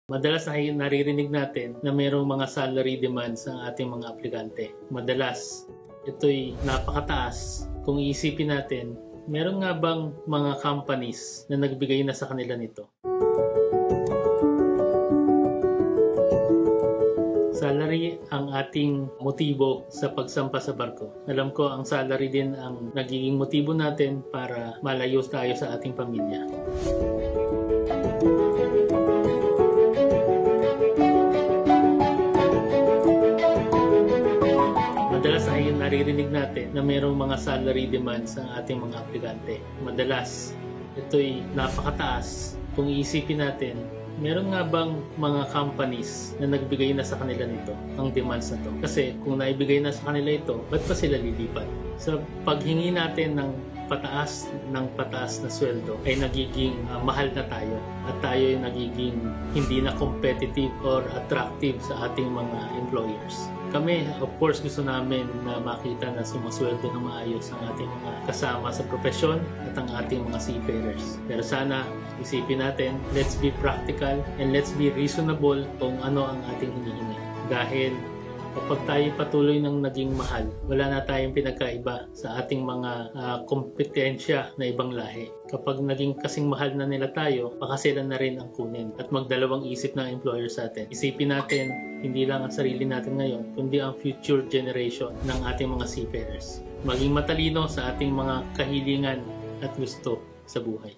Madalas naririnig natin na mayroong mga salary demands ang ating mga aplikante. Madalas, ito'y napakataas. Kung iisipin natin, meron nga bang mga companies na nagbigay na sa kanila nito? Salary ang ating motibo sa pagsampa sa barko. Alam ko ang salary din ang nagiging motibo natin para malayo tayo sa ating pamilya. Madalas ay naririnig natin na mayroong mga salary demands ang ating mga aplikante. Madalas, ito'y napakataas. Kung iisipin natin, meron nga bang mga companies na nagbigay na sa kanila nito, ang demands na to? Kasi kung naibigay na sa kanila ito, ba't pa sila lilipat? Sa paghingi natin ng pataas na sweldo ay nagiging mahal na tayo at tayo ay nagiging hindi na competitive or attractive sa ating mga employers. Kami, of course, gusto namin na makita na sumasweldo ng maayos ang ating mga kasama sa profesyon at ang ating mga seafarers. Pero sana isipin natin, let's be practical and let's be reasonable kung ano ang ating hinihingi. Dahil kapag tayo patuloy ng naging mahal, wala na tayong pinagkaiba sa ating mga kompetensya na ibang lahi. Kapag naging kasing mahal na nila tayo, baka sila na rin ang kunin at magdalawang isip ng employer sa atin. Isipin natin, hindi lang ang sarili natin ngayon, kundi ang future generation ng ating mga seafarers. Maging matalino sa ating mga kahilingan at gusto sa buhay.